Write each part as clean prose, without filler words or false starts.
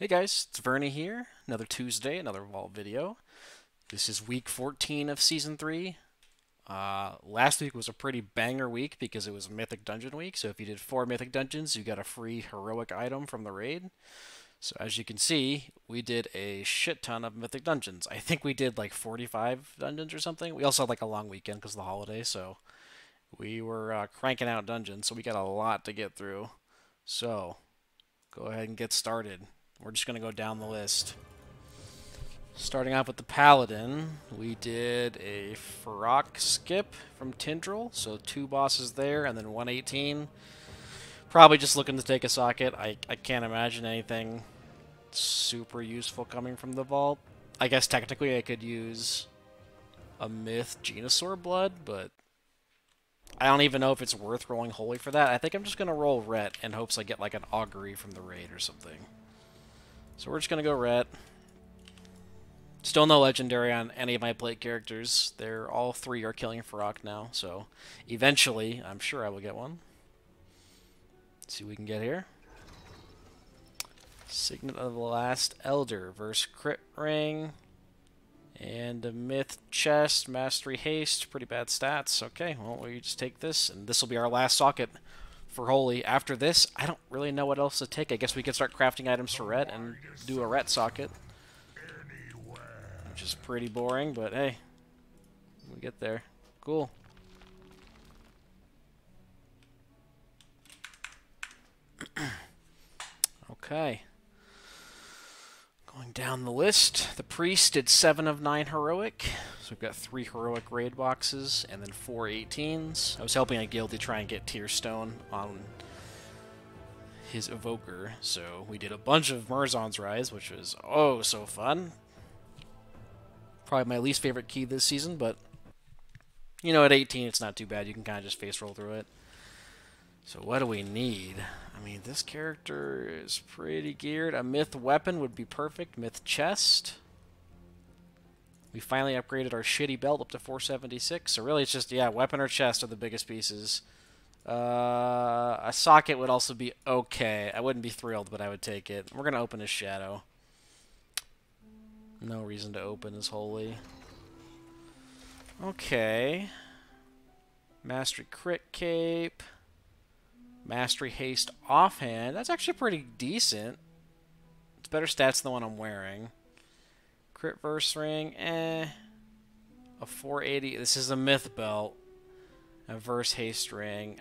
Hey guys, it's Vernie here. Another Tuesday, another Vault video. This is week 14 of Season 3. Last week was a pretty banger week because it was Mythic Dungeon week, so if you did 4 Mythic Dungeons, you got a free heroic item from the raid. So as you can see, we did a shit ton of Mythic Dungeons. I think we did like 45 dungeons or something. We also had like a long weekend because of the holiday, so we were cranking out dungeons, so we got a lot to get through. So, go ahead and get started. We're just going to go down the list. Starting off with the Paladin, we did a Farok skip from Tindril, so 2 bosses there, and then 118. Probably just looking to take a socket. I can't imagine anything super useful coming from the vault. I guess technically I could use a Myth Genosaur Blood, but I don't even know if it's worth rolling Holy for that. I think I'm just going to roll Ret in hopes I get like an Augury from the raid or something. So we're just going to go Ret. Still no Legendary on any of my plate characters. They're all 3 are killing Farok now, so eventually I'm sure I will get one. Let's see what we can get here. Signet of the Last Elder versus Crit Ring. And a Myth Chest, Mastery Haste, pretty bad stats. Okay, well, we just take this, and this will be our last socket for Holy. After this, I don't really know what else to take. I guess we could start crafting items for Ret and do a Ret socket. Which is pretty boring, but hey, we get there. Cool. Okay. Going down the list, the Priest did 7 of 9 heroic. So we've got 3 heroic raid boxes and then 4 18s. I was helping a guild to try and get Tear Stone on his Evoker, so we did a bunch of Murzon's Rise, which was oh so fun. Probably my least favorite key this season, but you know, at 18 it's not too bad. You can kind of just face roll through it. So what do we need? I mean, this character is pretty geared. A Myth Weapon would be perfect. Myth Chest. We finally upgraded our shitty belt up to 476. So really it's just, yeah, Weapon or Chest are the biggest pieces. A Socket would also be okay. I wouldn't be thrilled, but I would take it. We're going to open his Shadow. No reason to open his Holy. Okay. Mastery Crit Cape. Mastery Haste Offhand. That's actually pretty decent. It's better stats than the one I'm wearing. Crit Verse Ring. A 480. This is a Myth Belt. A Verse Haste Ring.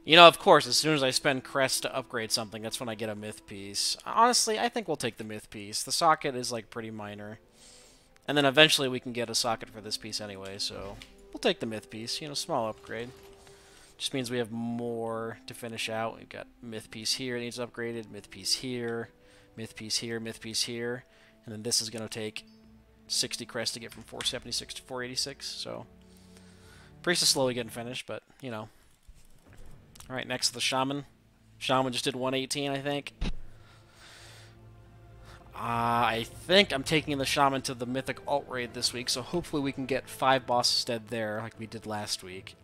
You know, of course, as soon as I spend Crest to upgrade something, that's when I get a Myth piece. Honestly, I think we'll take the Myth piece. The socket is, like, pretty minor. And then eventually we can get a socket for this piece anyway, so we'll take the Myth piece. You know, small upgrade. Just means we have more to finish out. We've got Myth piece here, it needs upgraded. Myth piece here. Myth piece here. Myth piece here. And then this is going to take 60 Crest to get from 476 to 486, so Priest is slowly getting finished, but, you know. Alright, next to the Shaman. Shaman just did 118, I think. I think I'm taking the Shaman to the Mythic Alt Raid this week, so hopefully we can get 5 bosses dead there, like we did last week.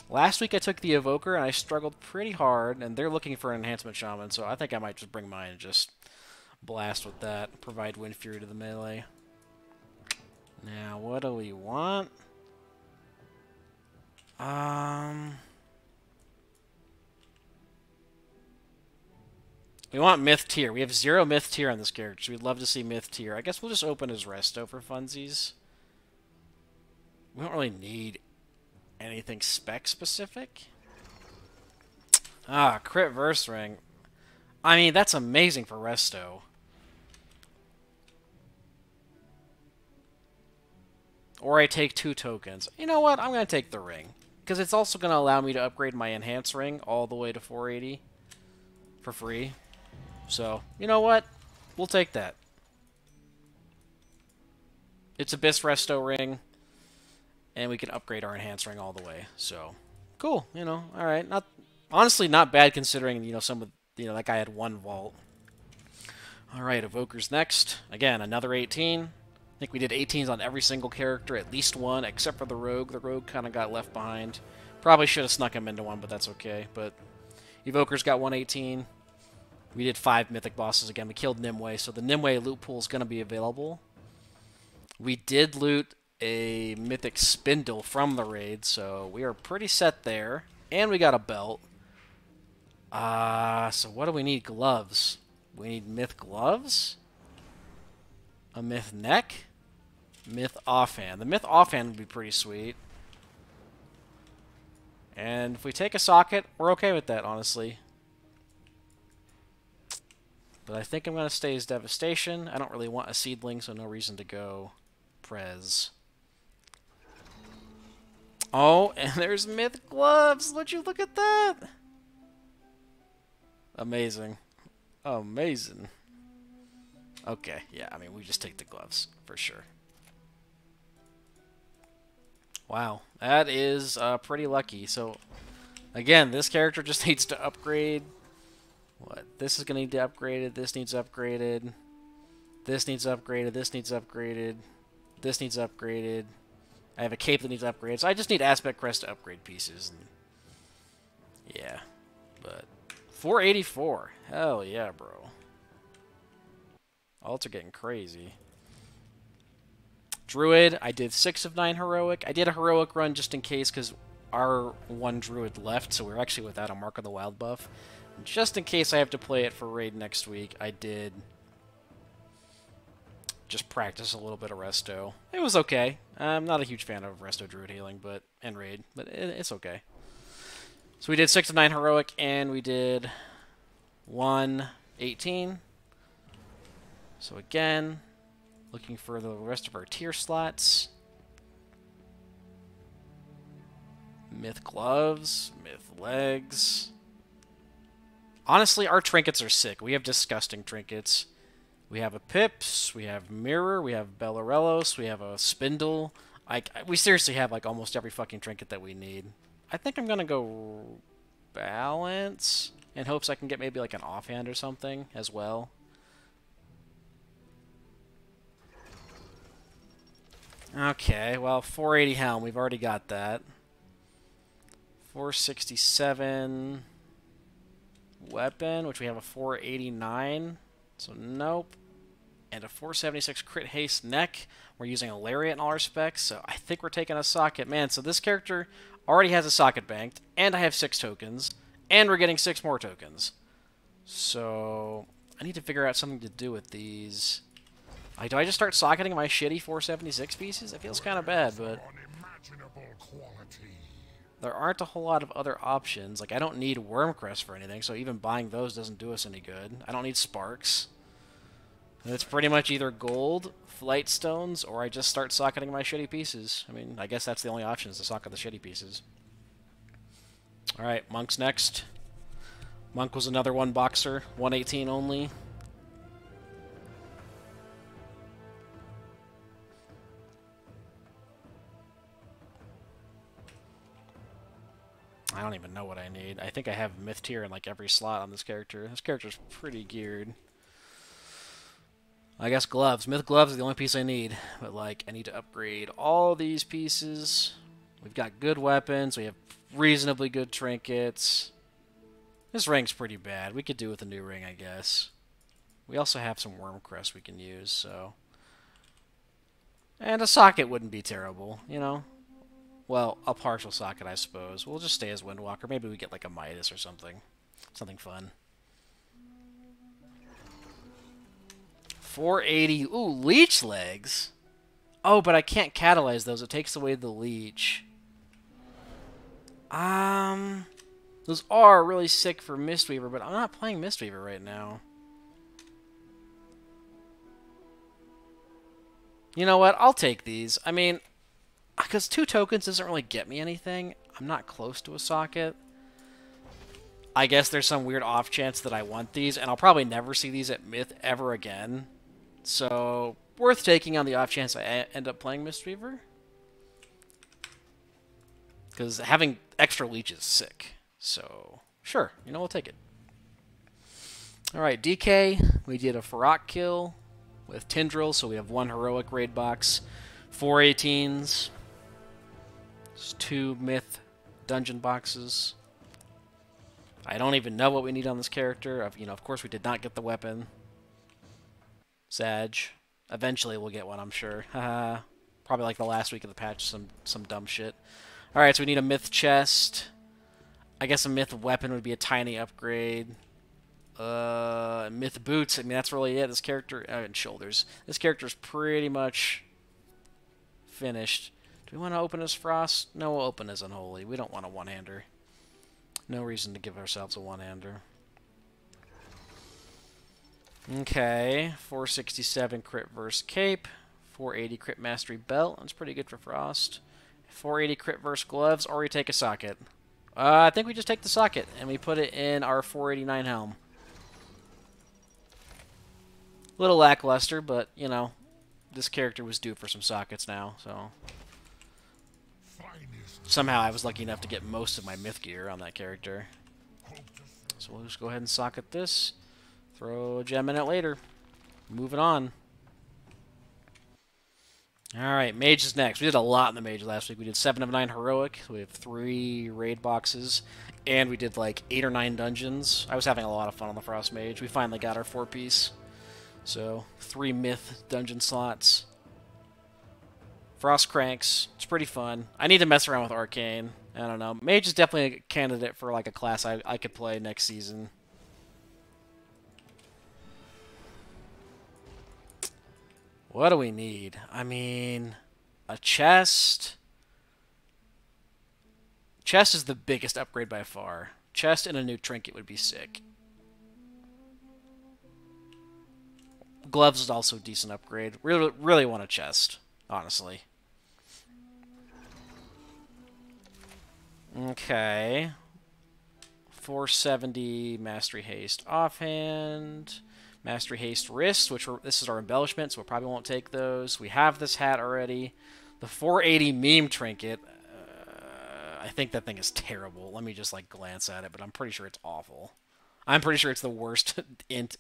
Last week I took the Evoker, and I struggled pretty hard, and they're looking for an Enhancement Shaman, so I think I might just bring mine and just blast with that, provide Wind Fury to the melee. Now, what do we want? We want Myth Tier. We have 0 Myth Tier on this character, so we'd love to see Myth Tier. I guess we'll just open his Resto for funsies. We don't really need anything spec-specific. Crit Verse Ring. I mean, that's amazing for Resto. Or I take 2 tokens. You know what? I'm going to take the ring. Because it's also going to allow me to upgrade my Enhance Ring all the way to 480 for free. So, you know what? We'll take that. It's Abyss Resto Ring, and we can upgrade our Enhance Ring all the way. So, cool. You know, all right. Honestly, not bad considering, you know, that guy had 1 vault. All right, Evoker's next. Again, another 18. I think we did 18s on every single character, at least 1, except for the Rogue. The Rogue kind of got left behind. Probably should have snuck him into one, but that's okay. But Evoker's got 118. We did 5 mythic bosses again. We killed Nimue, so the Nimue loot pool is going to be available. We did loot a mythic spindle from the raid, so we are pretty set there. And we got a belt. So what do we need? Gloves. We need myth gloves? A myth neck? Myth offhand. The myth offhand would be pretty sweet. And if we take a socket, we're okay with that, honestly. But I think I'm going to stay as Devastation. I don't really want a seedling, so no reason to go Prez. Oh, and there's myth gloves! Would you look at that? Amazing. Amazing. Okay, yeah, I mean, we just take the gloves, for sure. Wow, that is pretty lucky. So, again, this character just needs to upgrade. What? This is going to need to be upgraded. This needs upgraded. This needs upgraded. This needs upgraded. This needs upgraded. I have a cape that needs upgrades. So I just need Aspect Crest to upgrade pieces. And yeah, but 484. Hell yeah, bro. Alts are getting crazy. Druid, I did 6 of 9 heroic. I did a heroic run just in case because our one Druid left, so we're actually without a Mark of the Wild buff. Just in case I have to play it for raid next week, I did just practice a little bit of Resto. It was okay. I'm not a huge fan of Resto Druid healing, and raid, but it's okay. So we did 6 of 9 heroic, and we did 118. So again, looking for the rest of our tier slots. Myth gloves, myth legs. Honestly, our trinkets are sick. We have disgusting trinkets. We have a Pips, we have Mirror, we have Bellarellos, we have a Spindle. We seriously have like almost every fucking trinket that we need. I think I'm gonna go Balance in hopes I can get maybe like an offhand or something as well. Okay, well, 480 Helm, we've already got that. 467 Weapon, which we have a 489, so nope. And a 476 Crit Haste Neck. We're using a Lariat in all our specs, so I think we're taking a socket. Man, so this character already has a socket banked, and I have 6 tokens, and we're getting 6 more tokens. So I need to figure out something to do with these. Do I just start socketing my shitty 476 pieces? It feels kind of bad, but there aren't a whole lot of other options. Like, I don't need Wormcrest for anything, so even buying those doesn't do us any good. I don't need Sparks. And it's pretty much either gold, Flight Stones, or I just start socketing my shitty pieces. I mean, I guess that's the only option is to socket the shitty pieces. Alright, Monk's next. Monk was another one boxer, 118 only. I don't even know what I need. I think I have Myth Tier in like every slot on this character. This character's pretty geared. I guess gloves. Myth gloves are the only piece I need. But like, I need to upgrade all these pieces. We've got good weapons. We have reasonably good trinkets. This ring's pretty bad. We could do with a new ring, I guess. We also have some Wormcrest we can use, so. And a socket wouldn't be terrible, you know? Well, a partial socket, I suppose. We'll just stay as Windwalker. Maybe we get like a Midas or something. Something fun. 480. Ooh, leech legs. Oh, but I can't catalyze those. It takes away the leech. Those are really sick for Mistweaver, but I'm not playing Mistweaver right now. You know what? I'll take these. I mean, because 2 tokens doesn't really get me anything. I'm not close to a socket. I guess there's some weird off chance that I want these, and I'll probably never see these at Myth ever again. So, worth taking on the off chance I end up playing Mistweaver. Because having extra leech is sick. So, sure, you know, we'll take it. Alright, DK, we did a Farok kill with Tindril, so we have 1 heroic raid box, 4 18s, 2 myth dungeon boxes. I don't even know what we need on this character. Of course we did not get the weapon. Sag. Eventually we'll get one, I'm sure. Haha. Probably like the last week of the patch, some dumb shit. Alright, so we need a myth chest. I guess a myth weapon would be a tiny upgrade. Myth boots. I mean, that's really it. This character... and shoulders. This character's pretty much finished. Do we want to open as Frost? No, we'll open as Unholy. We don't want a one-hander. No reason to give ourselves a one-hander. Okay, 467 crit versus cape, 480 crit mastery belt. That's pretty good for Frost. 480 crit versus gloves, or we take a socket. I think we just take the socket and we put it in our 489 helm. Little lackluster, but you know, this character was due for some sockets now, so. Somehow I was lucky enough to get most of my myth gear on that character. So we'll just go ahead and socket this. Throw a gem in it later. Moving on. Alright, Mage is next. We did a lot in the Mage last week. We did 7 of 9 Heroic. We have 3 raid boxes. And we did like 8 or 9 dungeons. I was having a lot of fun on the Frost Mage. We finally got our 4-piece. So, 3 myth dungeon slots. Frost Cranks. It's pretty fun. I need to mess around with Arcane. I don't know. Mage is definitely a candidate for like a class I could play next season. What do we need? I mean, a chest. Chest is the biggest upgrade by far. Chest and a new trinket would be sick. Gloves is also a decent upgrade. Really want a chest, honestly. Okay. 470 Mastery Haste offhand. Mastery Haste wrist, this is our embellishment, so we probably won't take those. We have this hat already. The 480 meme trinket. I think that thing is terrible. Let me just like glance at it, but I'm pretty sure it's awful. I'm pretty sure it's the worst int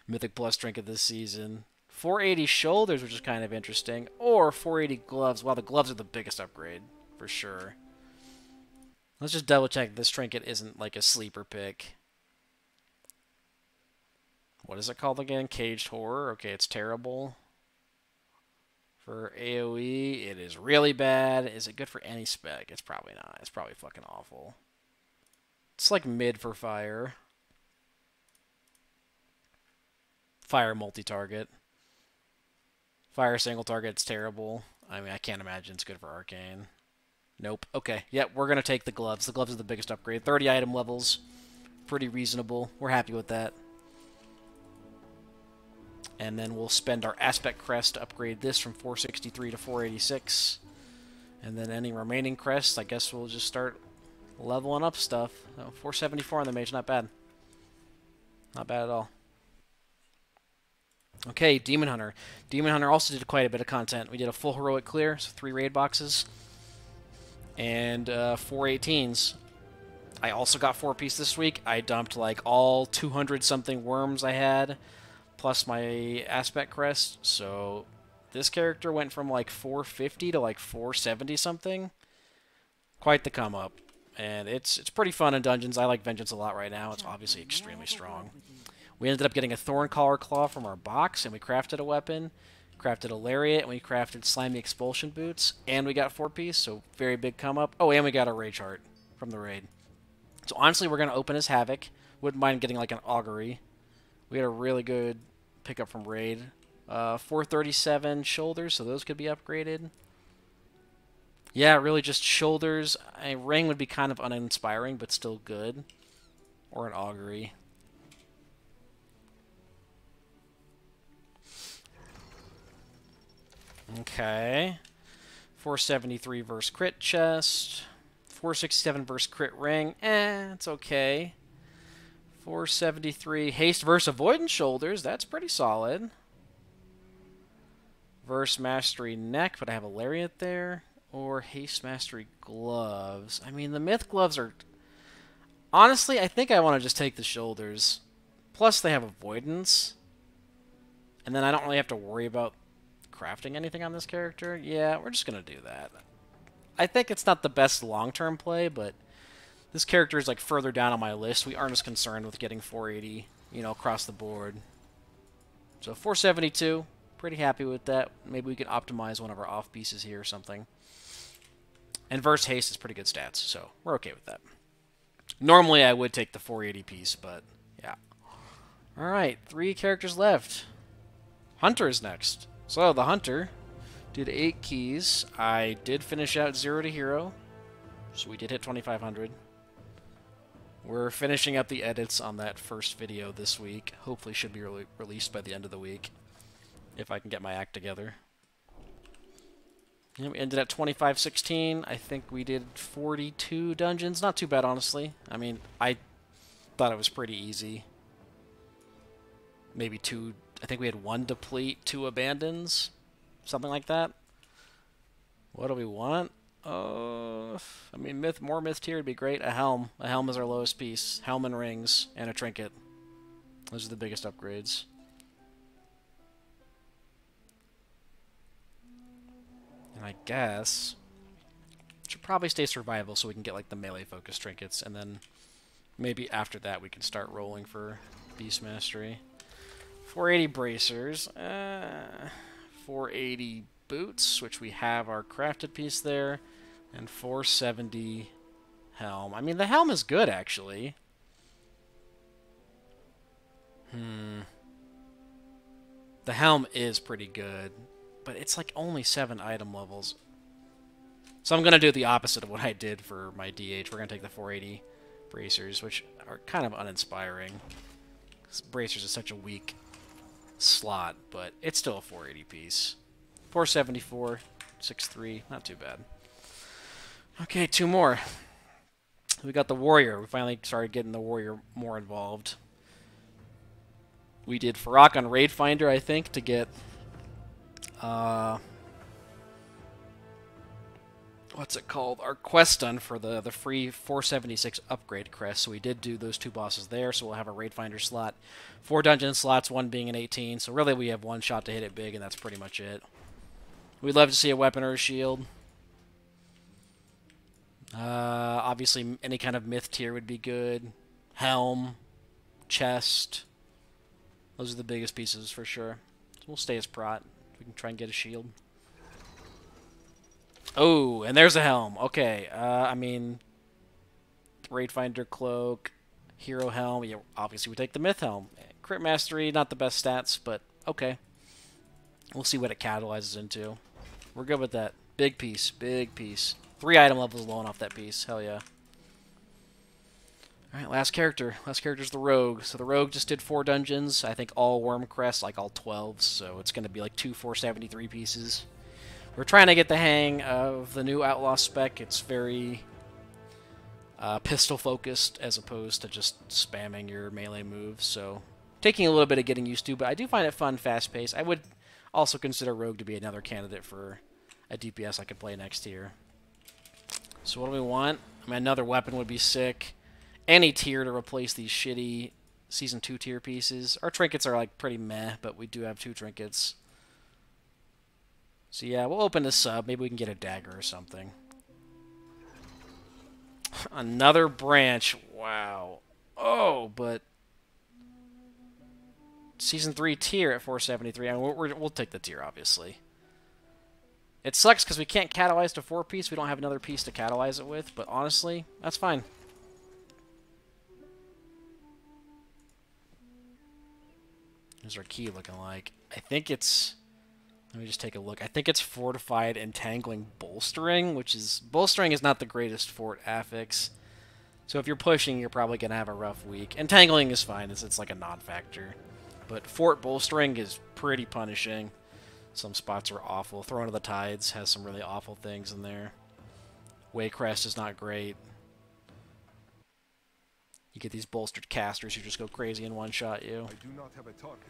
Mythic Plus trinket this season. 480 shoulders, which is kind of interesting, or 480 gloves. Wow, the gloves are the biggest upgrade for sure. Let's just double check this trinket isn't like a sleeper pick. What is it called again? Caged Horror. Okay, it's terrible. For AoE, it is really bad. Is it good for any spec? It's probably not. It's probably fucking awful. It's like mid for fire. Fire multi-target. Fire single target, it's terrible. I mean, I can't imagine it's good for Arcane. Nope. Okay, yep, we're going to take the gloves. The gloves are the biggest upgrade. 30 item levels. Pretty reasonable. We're happy with that. And then we'll spend our Aspect Crest to upgrade this from 463 to 486. And then any remaining crests, I guess we'll just start leveling up stuff. So 474 on the Mage, not bad. Not bad at all. Okay, Demon Hunter. Demon Hunter also did quite a bit of content. We did a full Heroic clear, so 3 raid boxes. And 4 18s. I also got 4-piece this week. I dumped like all 200-something worms I had, plus my Aspect Crest. So this character went from like 450 to like 470 something. Quite the come up. And it's pretty fun in dungeons. I like Vengeance a lot right now. It's obviously extremely strong. We ended up getting a Thorn Collar Claw from our box, and we crafted a weapon, crafted a Lariat, and we crafted Slimy Expulsion Boots, and we got 4-piece, so very big come up. Oh, and we got a Rage Heart from the raid. So honestly, we're going to open as Havoc. Wouldn't mind getting like an Augury. We had a really good pickup from raid. 437 shoulders, so those could be upgraded. Yeah, really just shoulders. A ring would be kind of uninspiring, but still good. Or an Augury. Okay. 473 versus crit chest. 467 versus crit ring. It's okay. 473 haste versus avoidance shoulders. That's pretty solid. Verse mastery neck, but I have a lariat there. Or haste mastery gloves. I mean, the myth gloves are... Honestly, I think I want to just take the shoulders. Plus, they have avoidance. And then I don't really have to worry about crafting anything on this character. Yeah, we're just going to do that. I think it's not the best long-term play, but This character is like further down on my list. We aren't as concerned with getting 480, you know, across the board. So 472, pretty happy with that. Maybe we can optimize one of our off pieces here or something. And Verse Haste is pretty good stats, so we're okay with that. Normally I would take the 480 piece, but yeah. Alright, 3 characters left. Hunter is next. So the Hunter did 8 keys. I did finish out 0 to hero, so we did hit 2,500. We're finishing up the edits on that first video this week. Hopefully should be released by the end of the week, if I can get my act together. And we ended at 2516. I think we did 42 dungeons. Not too bad, honestly. I mean, I thought it was pretty easy. Maybe 2... I think we had 1 deplete, 2 abandons. Something like that. What do we want? I mean, more myth tier would be great. A helm. A helm is our lowest piece. Helm and rings, and a trinket. Those are the biggest upgrades. And I guess should probably stay survival so we can get like the melee focus trinkets, and then maybe after that we can start rolling for beast mastery. 480 bracers. 480 boots, which we have our crafted piece there, and 470 helm. I mean, the helm is good, actually. The helm is pretty good, but it's like only 7 item levels. So I'm going to do the opposite of what I did for my DH. We're going to take the 480 bracers, which are kind of uninspiring. Bracers is such a weak slot, but it's still a 480 piece. 474, 63, not too bad. Okay, 2 more. We got the warrior. We finally started getting the warrior more involved. We did Farrak on Raid Finder, I think, to get what's it called? Our quest done for the free 476 upgrade crest. So we did do those 2 bosses there, so we'll have a Raid Finder slot. 4 dungeon slots, 1 being an 18. So really we have 1 shot to hit it big, and that's pretty much it. We'd love to see a weapon or a shield. Obviously any kind of myth tier would be good. Helm, chest. Those are the biggest pieces for sure. So we'll stay as prot. We can try and get a shield. Oh, and there's a helm. Okay, I mean, Raid Finder cloak, hero helm. Yeah, obviously we take the myth helm. Crit mastery, not the best stats, but okay. We'll see what it catalyzes into. We're good with that. Big piece, big piece. 3 item levels alone off that piece. Hell yeah. Alright, last character. Last character's the rogue. So the rogue just did 4 dungeons. I think all worm crests, like all 12s. So it's going to be like 2 473 pieces. We're trying to get the hang of the new outlaw spec. It's very pistol focused as opposed to just spamming your melee moves. So taking a little bit of getting used to, but I do find it fun, fast paced. I would also consider rogue to be another candidate for a DPS I could play next tier. So what do we want? I mean, another weapon would be sick. Any tier to replace these shitty Season 2 tier pieces. Our trinkets are like pretty meh, but we do have 2 trinkets. So yeah, we'll open the sub. Maybe we can get a dagger or something. Another branch. Wow. Oh, but Season 3 tier at 473. I mean, we'll take the tier, obviously. It sucks because we can't catalyze to 4-piece. We don't have another piece to catalyze it with, but honestly, that's fine. Here's our key looking like. I think it's... Let me just take a look. I think it's Fortified Entangling Bolstering, which is... Bolstering is not the greatest fort affix. So if you're pushing, you're probably going to have a rough week. Entangling is fine. It's like a non-factor. But Fort Bolstering is pretty punishing. Some spots are awful. Throne of the Tides has some really awful things in there. Waycrest is not great. You get these bolstered casters who just go crazy and one-shot you. I do not have a target.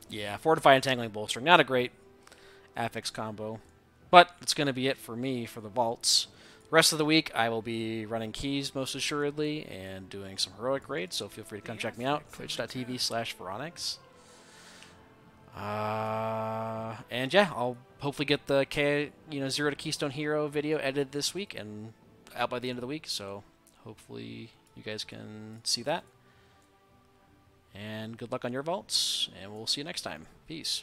Yeah, Fortified Entangling Bolstering. Not a great affix combo. But it's going to be it for me for the vaults. The rest of the week, I will be running keys most assuredly and doing some heroic raids, so feel free to come check me out. Twitch.tv/Veronix. And yeah, I'll hopefully get the 0 to Keystone Hero video edited this week and out by the end of the week, so hopefully you guys can see that. And good luck on your vaults, and we'll see you next time. Peace.